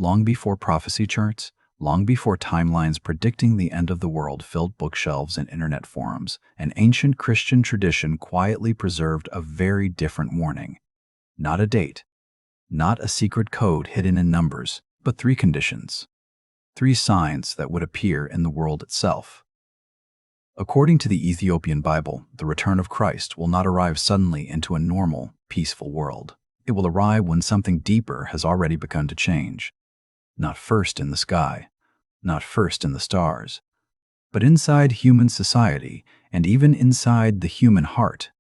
Long before prophecy charts, long before timelines predicting the end of the world filled bookshelves and internet forums, an ancient Christian tradition quietly preserved a very different warning. Not a date, not a secret code hidden in numbers, but three conditions. Three signs that would appear in the world itself. According to the Ethiopian Bible, the return of Christ will not arrive suddenly into a normal, peaceful world. It will arrive when something deeper has already begun to change. Not first in the sky, not first in the stars, but inside human society and even inside the human heart.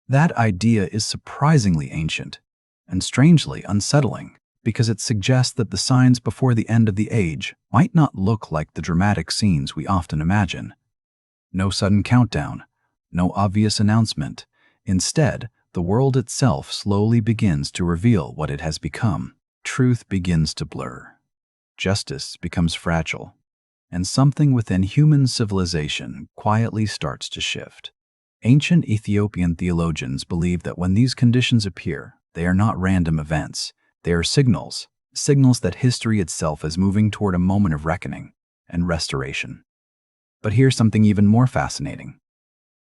That idea is surprisingly ancient and strangely unsettling because it suggests that the signs before the end of the age might not look like the dramatic scenes we often imagine. No sudden countdown, no obvious announcement. Instead, the world itself slowly begins to reveal what it has become. Truth begins to blur. Justice becomes fragile, and something within human civilization quietly starts to shift. Ancient Ethiopian theologians believe that when these conditions appear, they are not random events. They are signals that history itself is moving toward a moment of reckoning and restoration. But here's something even more fascinating.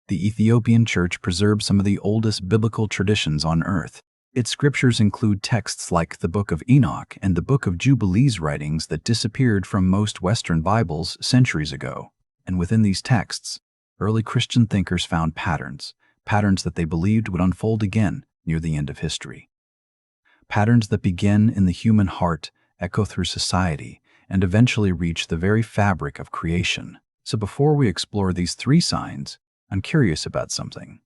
The Ethiopian Church preserves some of the oldest biblical traditions on earth. Its scriptures include texts like the Book of Enoch and the Book of Jubilees writings that disappeared from most Western Bibles centuries ago. And within these texts, early Christian thinkers found patterns that they believed would unfold again near the end of history. Patterns that begin in the human heart, echo through society, and eventually reach the very fabric of creation. So before we explore these three signs, I'm curious about something.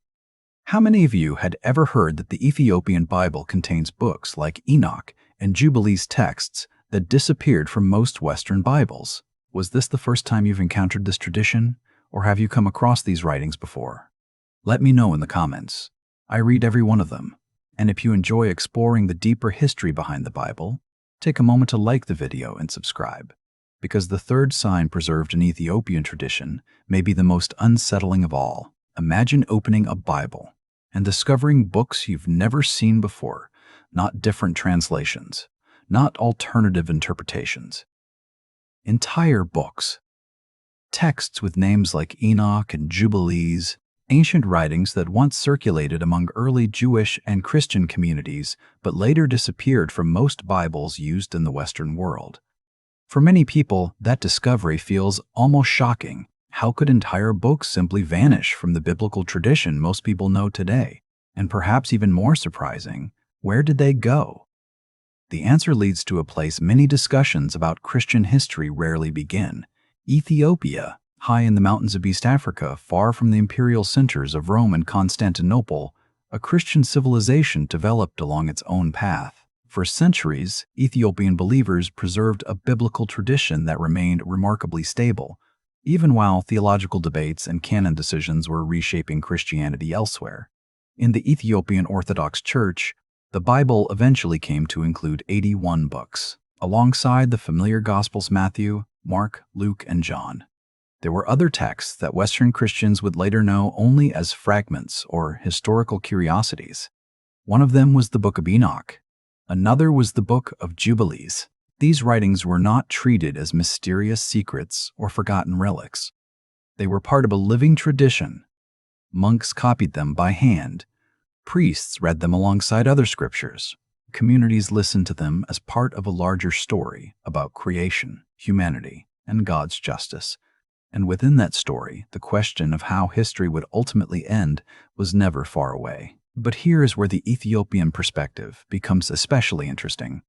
How many of you had ever heard that the Ethiopian Bible contains books like Enoch and Jubilees texts that disappeared from most Western Bibles? Was this the first time you've encountered this tradition, or have you come across these writings before? Let me know in the comments. I read every one of them, and if you enjoy exploring the deeper history behind the Bible, take a moment to like the video and subscribe, because the third sign preserved in Ethiopian tradition may be the most unsettling of all. Imagine opening a Bible and discovering books you've never seen before, not different translations, not alternative interpretations. Entire books. Texts with names like Enoch and Jubilees, ancient writings that once circulated among early Jewish and Christian communities but later disappeared from most Bibles used in the Western world. For many people, that discovery feels almost shocking. How could entire books simply vanish from the biblical tradition most people know today? And perhaps even more surprising, where did they go? The answer leads to a place many discussions about Christian history rarely begin: Ethiopia. High in the mountains of East Africa, far from the imperial centers of Rome and Constantinople, a Christian civilization developed along its own path. For centuries, Ethiopian believers preserved a biblical tradition that remained remarkably stable, even while theological debates and canon decisions were reshaping Christianity elsewhere. In the Ethiopian Orthodox Church, the Bible eventually came to include 81 books, alongside the familiar Gospels Matthew, Mark, Luke, and John. There were other texts that Western Christians would later know only as fragments or historical curiosities. One of them was the Book of Enoch. Another was the Book of Jubilees. These writings were not treated as mysterious secrets or forgotten relics. They were part of a living tradition. Monks copied them by hand. Priests read them alongside other scriptures. Communities listened to them as part of a larger story about creation, humanity, and God's justice. And within that story, the question of how history would ultimately end was never far away. But here is where the Ethiopian perspective becomes especially interesting.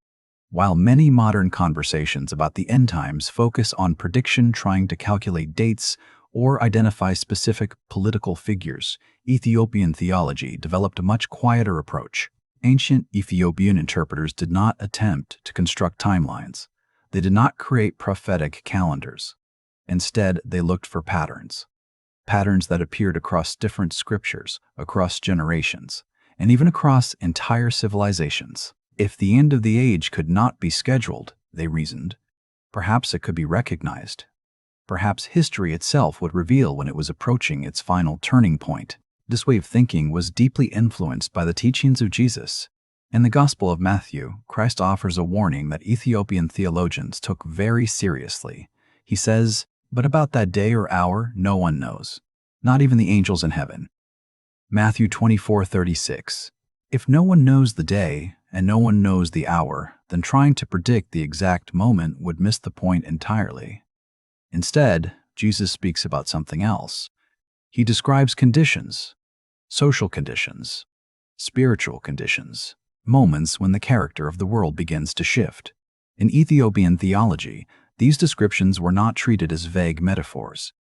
While many modern conversations about the end times focus on prediction, trying to calculate dates, or identify specific political figures, Ethiopian theology developed a much quieter approach. Ancient Ethiopian interpreters did not attempt to construct timelines. They did not create prophetic calendars. Instead, they looked for patterns that appeared across different scriptures, across generations, and even across entire civilizations. If the end of the age could not be scheduled, they reasoned, perhaps it could be recognized. Perhaps history itself would reveal when it was approaching its final turning point. This way of thinking was deeply influenced by the teachings of Jesus. In the Gospel of Matthew, Christ offers a warning that Ethiopian theologians took very seriously. He says, "But about that day or hour no one knows, not even the angels in heaven." Matthew 24:36. If no one knows the day and no one knows the hour, then trying to predict the exact moment would miss the point entirely. Instead, Jesus speaks about something else. He describes conditions, social conditions, spiritual conditions, moments when the character of the world begins to shift. In Ethiopian theology, these descriptions were not treated as vague metaphors.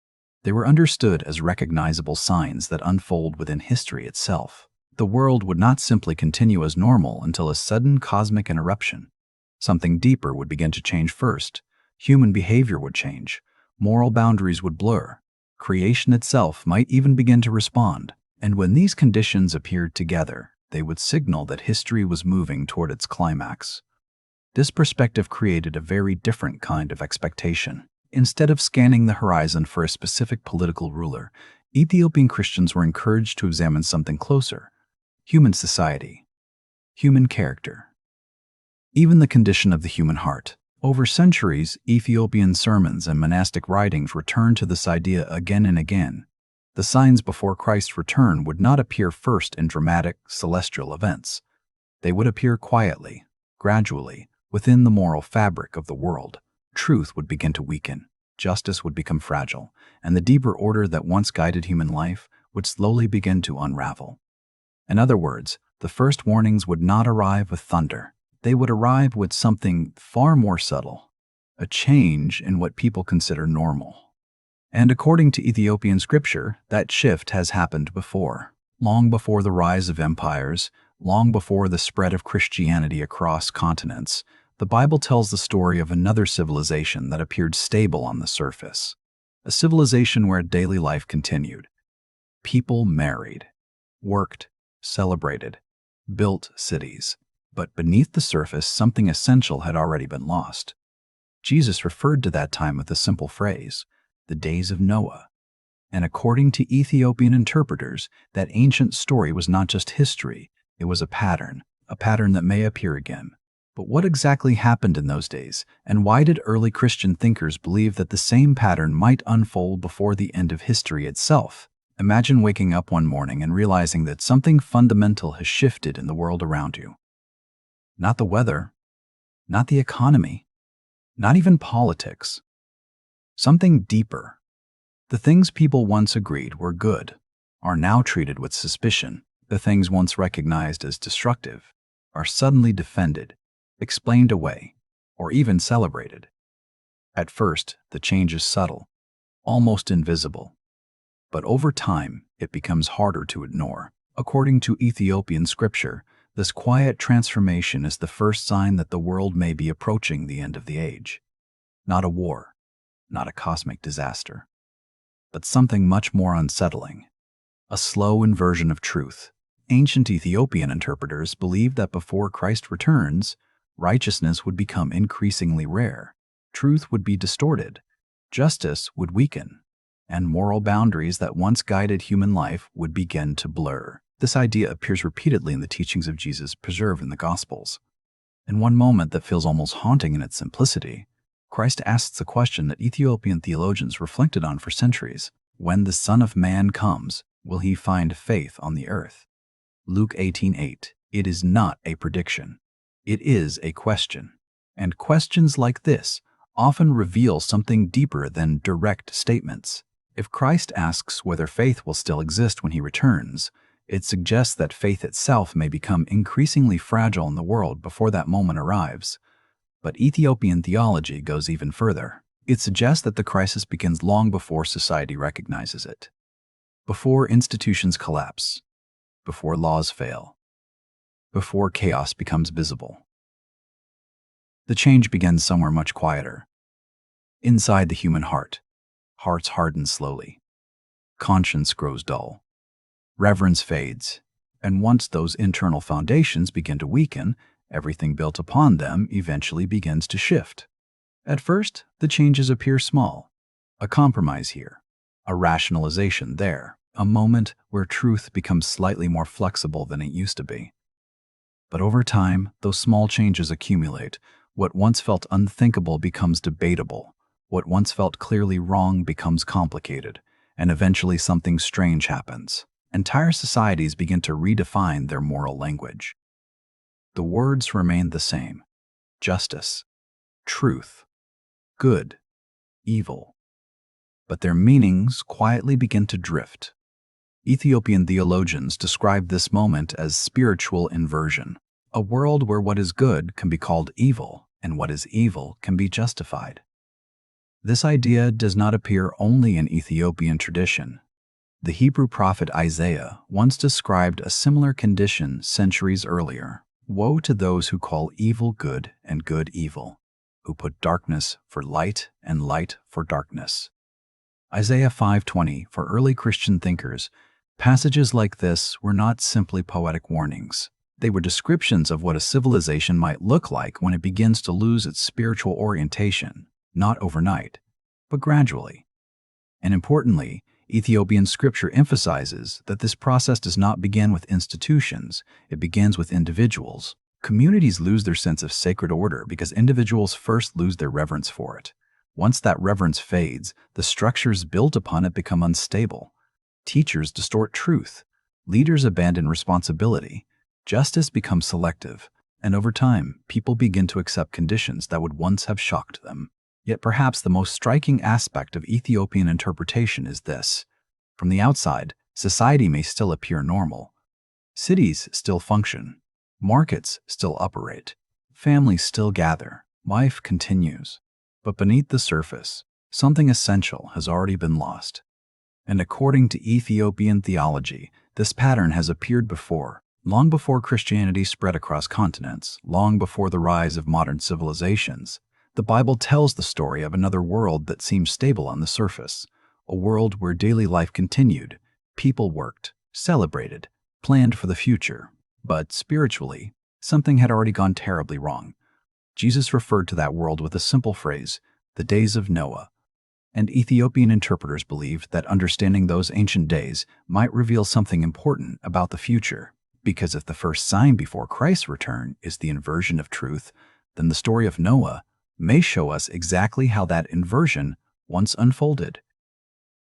They were understood as recognizable signs that unfold within history itself. The world would not simply continue as normal until a sudden cosmic interruption. Something deeper would begin to change first. Human behavior would change. Moral boundaries would blur. Creation itself might even begin to respond. And when these conditions appeared together, they would signal that history was moving toward its climax. This perspective created a very different kind of expectation. Instead of scanning the horizon for a specific political ruler, Ethiopian Christians were encouraged to examine something closer: human society, human character, even the condition of the human heart. Over centuries, Ethiopian sermons and monastic writings returned to this idea again and again. The signs before Christ's return would not appear first in dramatic, celestial events. They would appear quietly, gradually, within the moral fabric of the world. Truth would begin to weaken, justice would become fragile, and the deeper order that once guided human life would slowly begin to unravel. In other words, the first warnings would not arrive with thunder. They would arrive with something far more subtle, a change in what people consider normal. And according to Ethiopian scripture, that shift has happened before. Long before the rise of empires, long before the spread of Christianity across continents, the Bible tells the story of another civilization that appeared stable on the surface. A civilization where daily life continued. People married, worked, celebrated, built cities. But beneath the surface, something essential had already been lost. Jesus referred to that time with a simple phrase: the days of Noah. And according to Ethiopian interpreters, that ancient story was not just history, it was a pattern that may appear again. But what exactly happened in those days, and why did early Christian thinkers believe that the same pattern might unfold before the end of history itself? Imagine waking up one morning and realizing that something fundamental has shifted in the world around you. Not the weather, not the economy, not even politics. Something deeper. The things people once agreed were good are now treated with suspicion. The things once recognized as destructive are suddenly defended, explained away, or even celebrated. At first, the change is subtle, almost invisible. But over time, it becomes harder to ignore. According to Ethiopian scripture, this quiet transformation is the first sign that the world may be approaching the end of the age. Not a war, not a cosmic disaster, but something much more unsettling: a slow inversion of truth. Ancient Ethiopian interpreters believed that before Christ returns, righteousness would become increasingly rare, truth would be distorted, justice would weaken, and moral boundaries that once guided human life would begin to blur. This idea appears repeatedly in the teachings of Jesus preserved in the Gospels. In one moment that feels almost haunting in its simplicity, Christ asks a question that Ethiopian theologians reflected on for centuries: when the Son of Man comes, will he find faith on the earth? Luke 18:8. It is not a prediction. It is a question. And questions like this often reveal something deeper than direct statements. If Christ asks whether faith will still exist when he returns, it suggests that faith itself may become increasingly fragile in the world before that moment arrives. But Ethiopian theology goes even further. It suggests that the crisis begins long before society recognizes it, before institutions collapse, before laws fail, before chaos becomes visible. The change begins somewhere much quieter. Inside the human heart, hearts harden slowly. Conscience grows dull. Reverence fades, and once those internal foundations begin to weaken, everything built upon them eventually begins to shift. At first, the changes appear small. A compromise here, a rationalization there, a moment where truth becomes slightly more flexible than it used to be. But over time, those small changes accumulate. What once felt unthinkable becomes debatable. What once felt clearly wrong becomes complicated. And eventually something strange happens. Entire societies begin to redefine their moral language. The words remain the same: justice, truth, good, evil. But their meanings quietly begin to drift. Ethiopian theologians describe this moment as spiritual inversion, a world where what is good can be called evil and what is evil can be justified. This idea does not appear only in Ethiopian tradition. The Hebrew prophet Isaiah once described a similar condition centuries earlier. Woe to those who call evil good and good evil, who put darkness for light and light for darkness. Isaiah 5:20. For early Christian thinkers, passages like this were not simply poetic warnings. They were descriptions of what a civilization might look like when it begins to lose its spiritual orientation, not overnight, but gradually. And importantly, Ethiopian scripture emphasizes that this process does not begin with institutions, it begins with individuals. Communities lose their sense of sacred order because individuals first lose their reverence for it. Once that reverence fades, the structures built upon it become unstable. Teachers distort truth, leaders abandon responsibility, justice becomes selective, and over time, people begin to accept conditions that would once have shocked them. Yet perhaps the most striking aspect of Ethiopian interpretation is this: from the outside, society may still appear normal. Cities still function, markets still operate, families still gather, life continues. But beneath the surface, something essential has already been lost. And according to Ethiopian theology, this pattern has appeared before, long before Christianity spread across continents, long before the rise of modern civilizations. The Bible tells the story of another world that seemed stable on the surface, a world where daily life continued, people worked, celebrated, planned for the future. But spiritually, something had already gone terribly wrong. Jesus referred to that world with a simple phrase, the days of Noah. And Ethiopian interpreters believed that understanding those ancient days might reveal something important about the future, because if the first sign before Christ's return is the inversion of truth, then the story of Noah may show us exactly how that inversion once unfolded.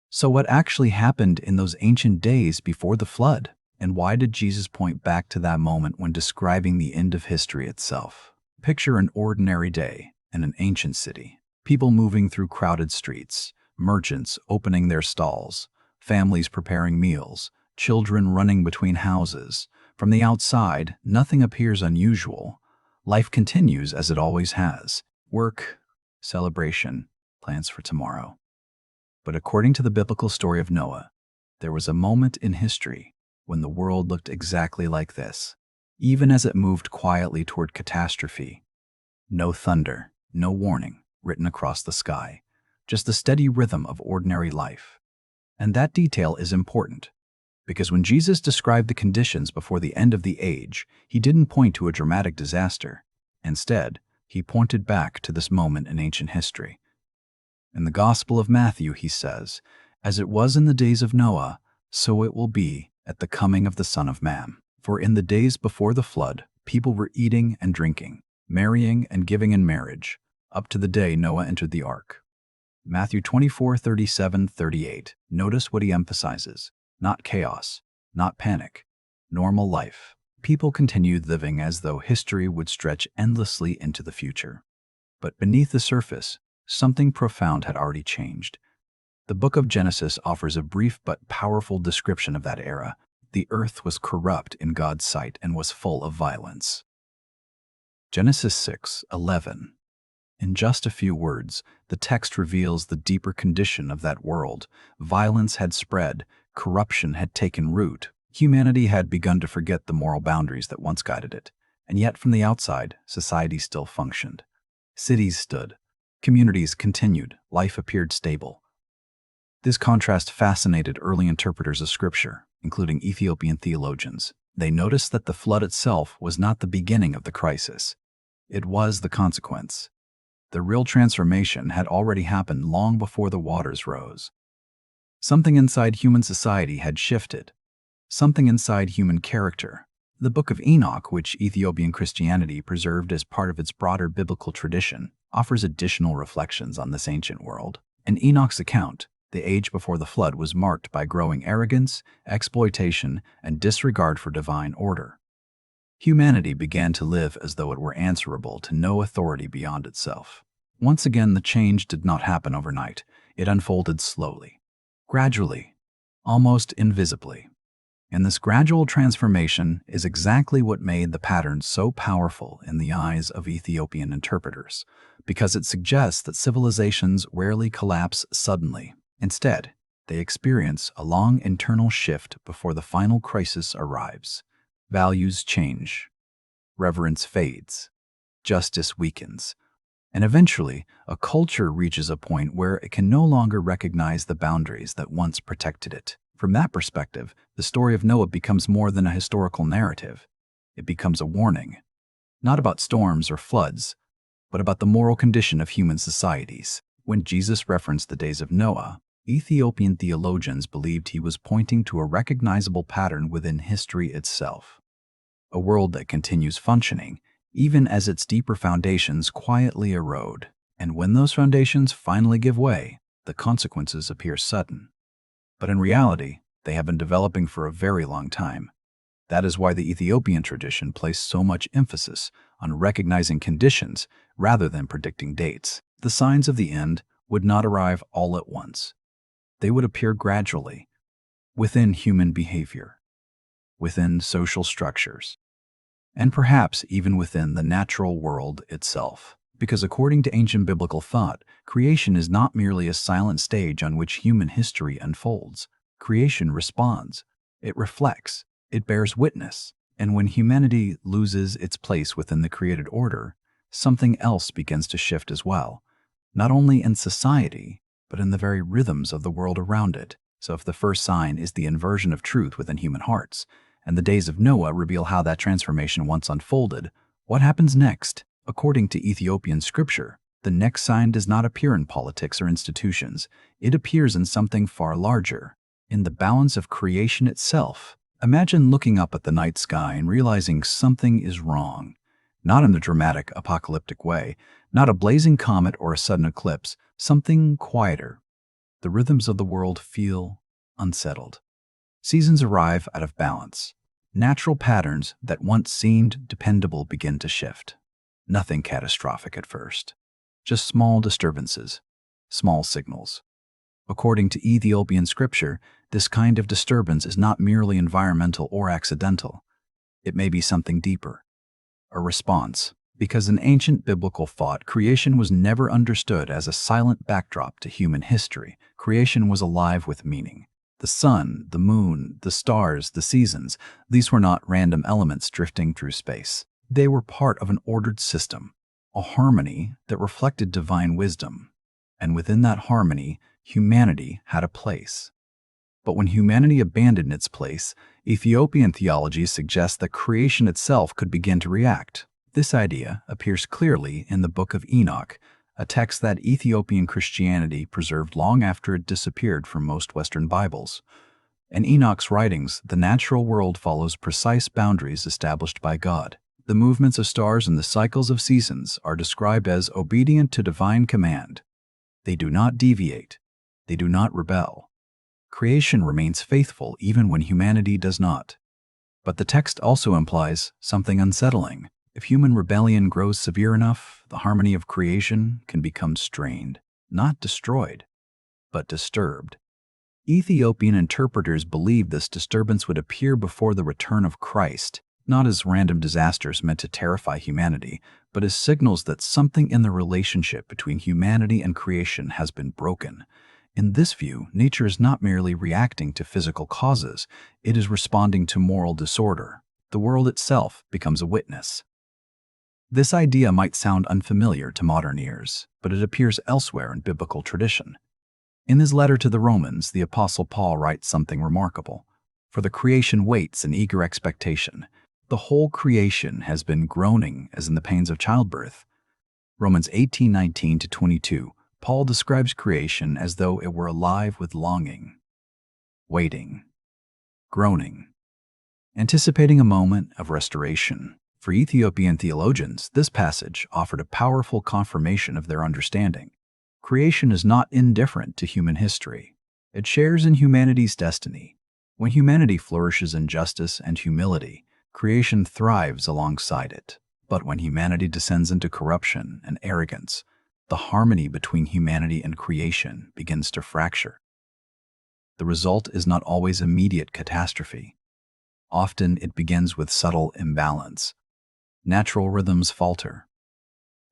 So what actually happened in those ancient days before the flood? And why did Jesus point back to that moment when describing the end of history itself? Picture an ordinary day in an ancient city. People moving through crowded streets, merchants opening their stalls, families preparing meals, children running between houses. From the outside, nothing appears unusual. Life continues as it always has. Work, celebration, plans for tomorrow. But according to the biblical story of Noah, there was a moment in history when the world looked exactly like this, even as it moved quietly toward catastrophe. No thunder, no warning written across the sky, just the steady rhythm of ordinary life. And that detail is important, because when Jesus described the conditions before the end of the age, he didn't point to a dramatic disaster. Instead, he pointed back to this moment in ancient history. In the Gospel of Matthew, he says, "As it was in the days of Noah, so it will be at the coming of the Son of Man. For in the days before the flood, people were eating and drinking, marrying and giving in marriage, up to the day Noah entered the ark." Matthew 24:37-38. Notice what he emphasizes: not chaos, not panic, normal life. People continued living as though history would stretch endlessly into the future. But beneath the surface, something profound had already changed. The book of Genesis offers a brief but powerful description of that era. The earth was corrupt in God's sight and was full of violence. Genesis 6:11. In just a few words, the text reveals the deeper condition of that world. Violence had spread, corruption had taken root, humanity had begun to forget the moral boundaries that once guided it. And yet from the outside, society still functioned. Cities stood, communities continued, life appeared stable. This contrast fascinated early interpreters of Scripture, including Ethiopian theologians. They noticed that the flood itself was not the beginning of the crisis. It was the consequence. The real transformation had already happened long before the waters rose. Something inside human society had shifted. Something inside human character, The Book of Enoch, which Ethiopian Christianity preserved as part of its broader biblical tradition, offers additional reflections on this ancient world. In Enoch's account, the age before the flood was marked by growing arrogance, exploitation, and disregard for divine order. Humanity began to live as though it were answerable to no authority beyond itself. Once again, the change did not happen overnight. It unfolded slowly, gradually, almost invisibly. And this gradual transformation is exactly what made the pattern so powerful in the eyes of Ethiopian interpreters, because it suggests that civilizations rarely collapse suddenly. Instead, they experience a long internal shift before the final crisis arrives. Values change, reverence fades, justice weakens, and eventually a culture reaches a point where it can no longer recognize the boundaries that once protected it. From that perspective, the story of Noah becomes more than a historical narrative. It becomes a warning, not about storms or floods, but about the moral condition of human societies. When Jesus referenced the days of Noah, Ethiopian theologians believed he was pointing to a recognizable pattern within history itself. A world that continues functioning, even as its deeper foundations quietly erode. And when those foundations finally give way, the consequences appear sudden. But in reality, they have been developing for a very long time. That is why the Ethiopian tradition placed so much emphasis on recognizing conditions rather than predicting dates. The signs of the end would not arrive all at once. They would appear gradually, within human behavior, within social structures, and perhaps even within the natural world itself. Because according to ancient biblical thought, creation is not merely a silent stage on which human history unfolds. Creation responds, it reflects, it bears witness, and when humanity loses its place within the created order, something else begins to shift as well, not only in society, but in the very rhythms of the world around it. So if the first sign is the inversion of truth within human hearts, and the days of Noah reveal how that transformation once unfolded, what happens next? According to Ethiopian scripture, the next sign does not appear in politics or institutions. It appears in something far larger, in the balance of creation itself. Imagine looking up at the night sky and realizing something is wrong. Not in the dramatic, apocalyptic way, not a blazing comet or a sudden eclipse, something quieter. The rhythms of the world feel unsettled. Seasons arrive out of balance. Natural patterns that once seemed dependable begin to shift. Nothing catastrophic at first, just small disturbances, small signals. According to Ethiopian scripture, this kind of disturbance is not merely environmental or accidental. It may be something deeper, a response, because in ancient biblical thought, creation was never understood as a silent backdrop to human history. Creation was alive with meaning. The sun, the moon, the stars, the seasons, these were not random elements drifting through space. They were part of an ordered system, a harmony that reflected divine wisdom. And within that harmony, humanity had a place. But when humanity abandoned its place, Ethiopian theology suggests that creation itself could begin to react. This idea appears clearly in the Book of Enoch, a text that Ethiopian Christianity preserved long after it disappeared from most Western Bibles. In Enoch's writings, the natural world follows precise boundaries established by God. The movements of stars and the cycles of seasons are described as obedient to divine command. They do not deviate. They do not rebel. Creation remains faithful even when humanity does not. But the text also implies something unsettling. If human rebellion grows severe enough, the harmony of creation can become strained, not destroyed, but disturbed. Ethiopian interpreters believe this disturbance would appear before the return of Christ, not as random disasters meant to terrify humanity, but as signals that something in the relationship between humanity and creation has been broken. In this view, nature is not merely reacting to physical causes, it is responding to moral disorder. The world itself becomes a witness. This idea might sound unfamiliar to modern ears, but it appears elsewhere in biblical tradition. In his letter to the Romans, the Apostle Paul writes something remarkable. For the creation waits in eager expectation. The whole creation has been groaning as in the pains of childbirth. Romans 18:19-22. Paul describes creation as though it were alive with longing, waiting, groaning. anticipating a moment of restoration. For Ethiopian theologians, this passage offered a powerful confirmation of their understanding. Creation is not indifferent to human history. It shares in humanity's destiny. When humanity flourishes in justice and humility, creation thrives alongside it. But when humanity descends into corruption and arrogance, the harmony between humanity and creation begins to fracture. The result is not always immediate catastrophe. Often it begins with subtle imbalance. Natural rhythms falter.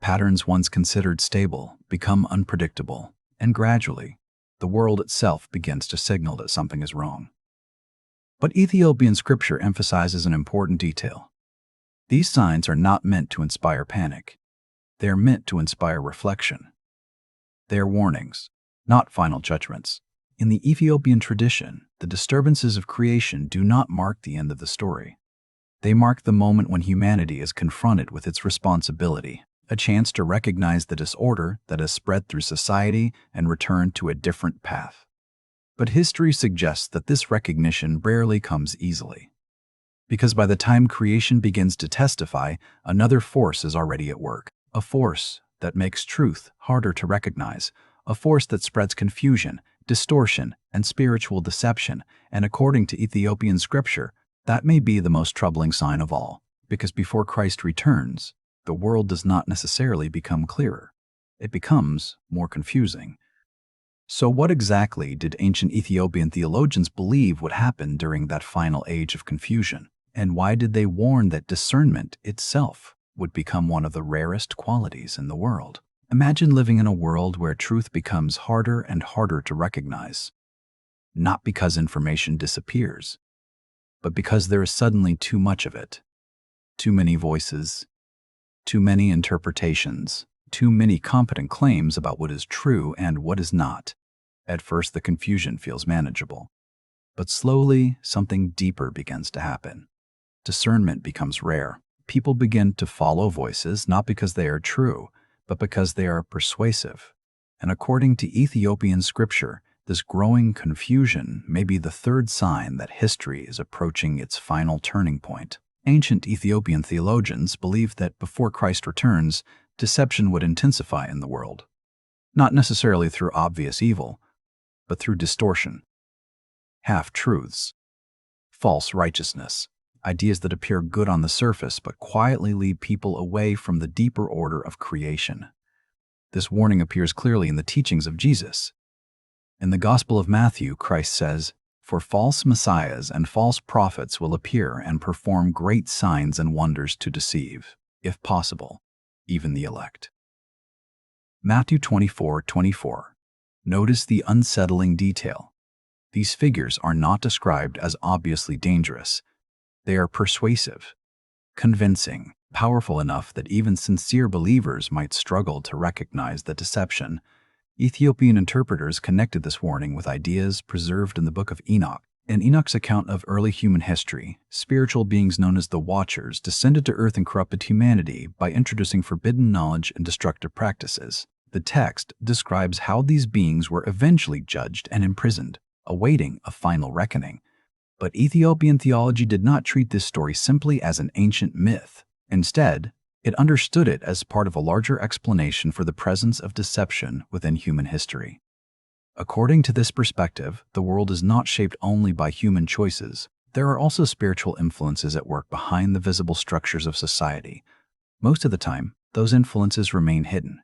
Patterns once considered stable become unpredictable, and gradually, the world itself begins to signal that something is wrong. But Ethiopian scripture emphasizes an important detail. These signs are not meant to inspire panic. They are meant to inspire reflection. They are warnings, not final judgments. In the Ethiopian tradition, the disturbances of creation do not mark the end of the story. They mark the moment when humanity is confronted with its responsibility, a chance to recognize the disorder that has spread through society and return to a different path. But history suggests that this recognition rarely comes easily. Because by the time creation begins to testify, another force is already at work, a force that makes truth harder to recognize, a force that spreads confusion, distortion, and spiritual deception, and according to Ethiopian scripture, that may be the most troubling sign of all, because before Christ returns, the world does not necessarily become clearer. It becomes more confusing. So what exactly did ancient Ethiopian theologians believe would happen during that final age of confusion? And why did they warn that discernment itself would become one of the rarest qualities in the world? Imagine living in a world where truth becomes harder and harder to recognize, not because information disappears, but because there is suddenly too much of it. Too many voices, too many interpretations, too many competent claims about what is true and what is not. At first, the confusion feels manageable, but slowly something deeper begins to happen. Discernment becomes rare. People begin to follow voices not because they are true, but because they are persuasive. And according to Ethiopian scripture, this growing confusion may be the third sign that history is approaching its final turning point. Ancient Ethiopian theologians believed that before Christ returns, deception would intensify in the world, not necessarily through obvious evil, but through distortion, half-truths, false righteousness, ideas that appear good on the surface but quietly lead people away from the deeper order of creation. This warning appears clearly in the teachings of Jesus. In the Gospel of Matthew, Christ says, "For false messiahs and false prophets will appear and perform great signs and wonders to deceive, if possible, even the elect." Matthew 24:24. Notice the unsettling detail. These figures are not described as obviously dangerous. They are persuasive, convincing, powerful enough that even sincere believers might struggle to recognize the deception. Ethiopian interpreters connected this warning with ideas preserved in the Book of Enoch. In Enoch's account of early human history, spiritual beings known as the Watchers descended to earth and corrupted humanity by introducing forbidden knowledge and destructive practices. The text describes how these beings were eventually judged and imprisoned, awaiting a final reckoning. But Ethiopian theology did not treat this story simply as an ancient myth. Instead, it understood it as part of a larger explanation for the presence of deception within human history. According to this perspective, the world is not shaped only by human choices. There are also spiritual influences at work behind the visible structures of society. Most of the time, those influences remain hidden.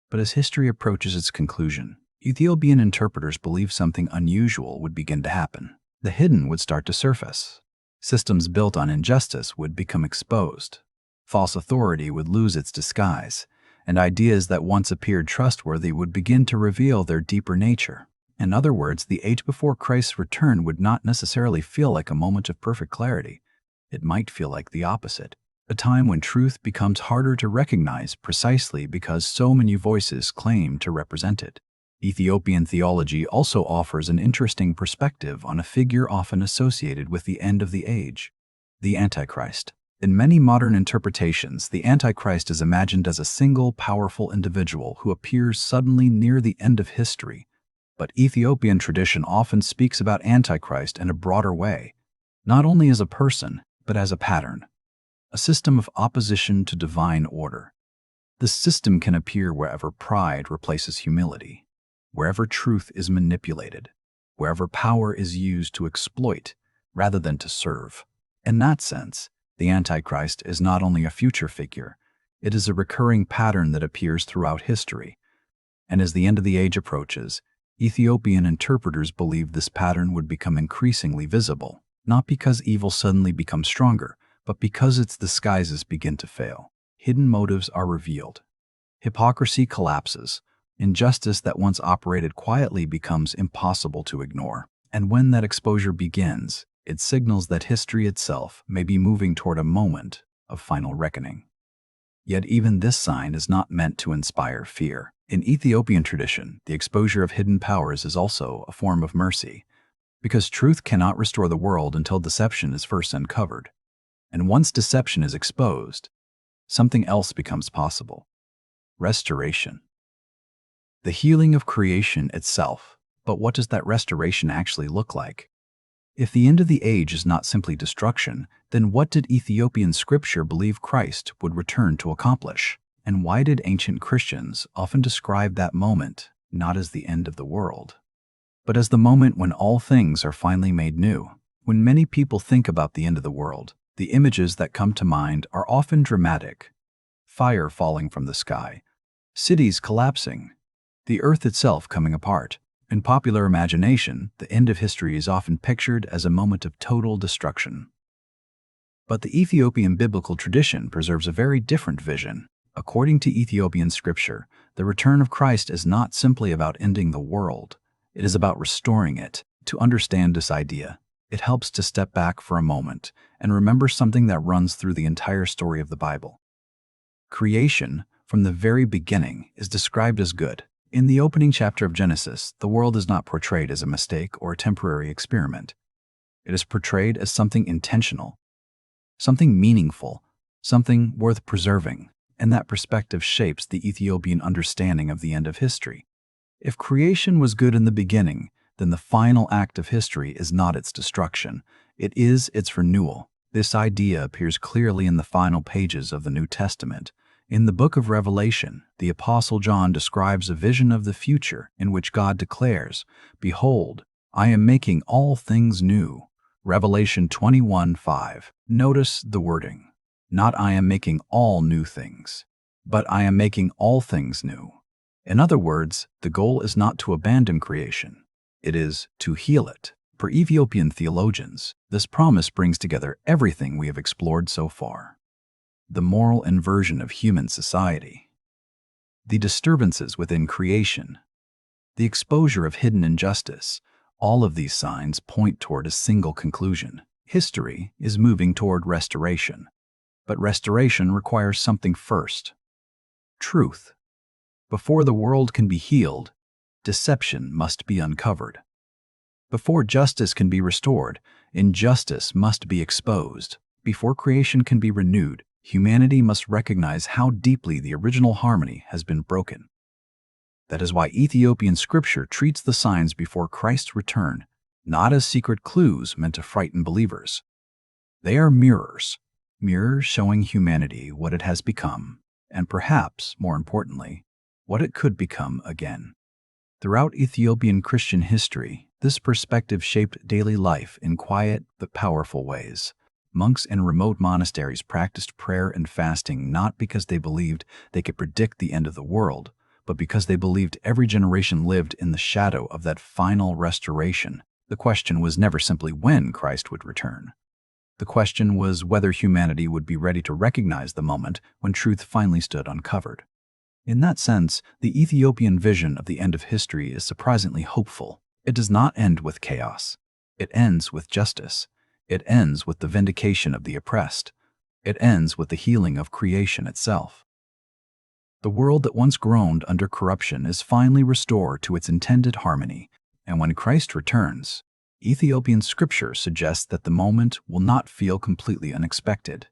But as history approaches its conclusion, Ethiopian interpreters believe something unusual would begin to happen. The hidden would start to surface. Systems built on injustice would become exposed. False authority would lose its disguise, and ideas that once appeared trustworthy would begin to reveal their deeper nature. In other words, the age before Christ's return would not necessarily feel like a moment of perfect clarity. It might feel like the opposite, a time when truth becomes harder to recognize precisely because so many voices claim to represent it. Ethiopian theology also offers an interesting perspective on a figure often associated with the end of the age, the Antichrist. In many modern interpretations, the Antichrist is imagined as a single, powerful individual who appears suddenly near the end of history. But Ethiopian tradition often speaks about Antichrist in a broader way, not only as a person, but as a pattern, a system of opposition to divine order. This system can appear wherever pride replaces humility, wherever truth is manipulated, wherever power is used to exploit rather than to serve. In that sense, the Antichrist is not only a future figure, it is a recurring pattern that appears throughout history. And as the end of the age approaches, Ethiopian interpreters believe this pattern would become increasingly visible, not because evil suddenly becomes stronger, but because its disguises begin to fail. Hidden motives are revealed. Hypocrisy collapses. Injustice that once operated quietly becomes impossible to ignore. And when that exposure begins, it signals that history itself may be moving toward a moment of final reckoning. Yet even this sign is not meant to inspire fear. In Ethiopian tradition, the exposure of hidden powers is also a form of mercy, because truth cannot restore the world until deception is first uncovered. And once deception is exposed, something else becomes possible: restoration. The healing of creation itself. But what does that restoration actually look like? If the end of the age is not simply destruction, then what did Ethiopian scripture believe Christ would return to accomplish? And why did ancient Christians often describe that moment not as the end of the world, but as the moment when all things are finally made new? When many people think about the end of the world, the images that come to mind are often dramatic: fire falling from the sky, cities collapsing, the earth itself coming apart. In popular imagination, the end of history is often pictured as a moment of total destruction. But the Ethiopian biblical tradition preserves a very different vision. According to Ethiopian scripture, the return of Christ is not simply about ending the world, it is about restoring it. To understand this idea, it helps to step back for a moment and remember something that runs through the entire story of the Bible. Creation, from the very beginning, is described as good. In the opening chapter of Genesis, the world is not portrayed as a mistake or a temporary experiment. It is portrayed as something intentional, something meaningful, something worth preserving, and that perspective shapes the Ethiopian understanding of the end of history. If creation was good in the beginning, then the final act of history is not its destruction, it is its renewal. This idea appears clearly in the final pages of the New Testament. In the Book of Revelation, the Apostle John describes a vision of the future in which God declares, "Behold, I am making all things new." Revelation 21:5. Notice the wording. Not "I am making all new things," but "I am making all things new." In other words, the goal is not to abandon creation, it is to heal it. For Ethiopian theologians, this promise brings together everything we have explored so far: the moral inversion of human society, the disturbances within creation, the exposure of hidden injustice. All of these signs point toward a single conclusion: history is moving toward restoration. But restoration requires something first: truth. Before the world can be healed, deception must be uncovered. Before justice can be restored, injustice must be exposed. Before creation can be renewed, humanity must recognize how deeply the original harmony has been broken. That is why Ethiopian scripture treats the signs before Christ's return not as secret clues meant to frighten believers. They are mirrors showing humanity what it has become, and perhaps, more importantly, what it could become again. Throughout Ethiopian Christian history, this perspective shaped daily life in quiet but powerful ways. Monks in remote monasteries practiced prayer and fasting not because they believed they could predict the end of the world, but because they believed every generation lived in the shadow of that final restoration. The question was never simply when Christ would return. The question was whether humanity would be ready to recognize the moment when truth finally stood uncovered. In that sense, the Ethiopian vision of the end of history is surprisingly hopeful. It does not end with chaos. It ends with justice. It ends with the vindication of the oppressed. It ends with the healing of creation itself. The world that once groaned under corruption is finally restored to its intended harmony, and when Christ returns, Ethiopian scripture suggests that the moment will not feel completely unexpected,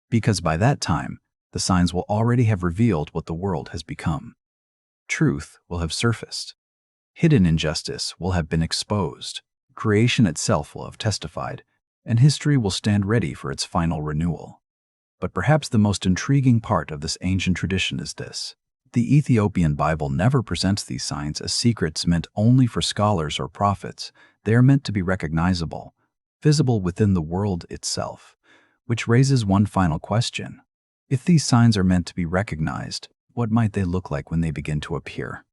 because by that time, the signs will already have revealed what the world has become. Truth will have surfaced. Hidden injustice will have been exposed. Creation itself will have testified, and history will stand ready for its final renewal. But perhaps the most intriguing part of this ancient tradition is this. The Ethiopian Bible never presents these signs as secrets meant only for scholars or prophets. They are meant to be recognizable, visible within the world itself, which raises one final question. If these signs are meant to be recognized, what might they look like when they begin to appear?